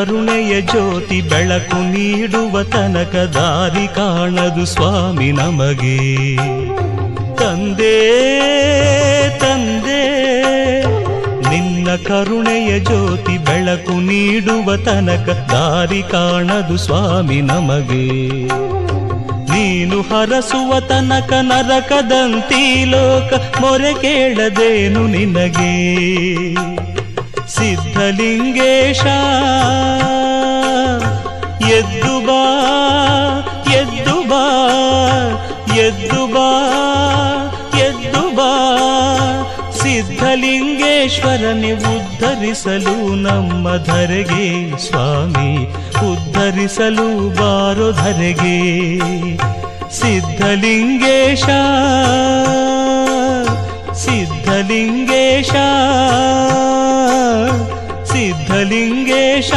ಕರುಣೆಯ ಜ್ಯೋತಿ ಬೆಳಕು ನೀಡುವ ತನಕ ದಾರಿ ಕಾಣದು ಸ್ವಾಮಿ ನಮಗೆ. ತಂದೆ ತಂದೆ ನಿನ್ನ ಕರುಣೆಯ ಜ್ಯೋತಿ ಬೆಳಕು ನೀಡುವ ತನಕ ದಾರಿ ಕಾಣದು ಸ್ವಾಮಿ ನಮಗೆ. ನೀನು ಹರಸುವ ತನಕ ನರಕದಂತೀ ಲೋಕ ಮೊರೆ ಕೇಳದೇನು ನಿನಗೆ. ಸಿದ್ಧಲಿಂಗೇಶ ಎದ್ದು ಬಾ ಎದ್ದು ಬಾ ಎದ್ದು ಬಾ ಎದ್ದು ಬಾ. ಸಿದ್ಧಲಿಂಗೇಶ್ವರನೇ ಉದ್ಧರಿಸಲು ನಮ್ಮ ಧರೆಗೆ ಸ್ವಾಮಿ, ಉದ್ಧರಿಸಲು ಬಾರೋ ಧರೆಗೆ. ಸಿದ್ಧಲಿಂಗೇಶ ಸಿದ್ಧಲಿಂಗೇಶ ಸಿದ್ಧಲಿಂಗೇಶ.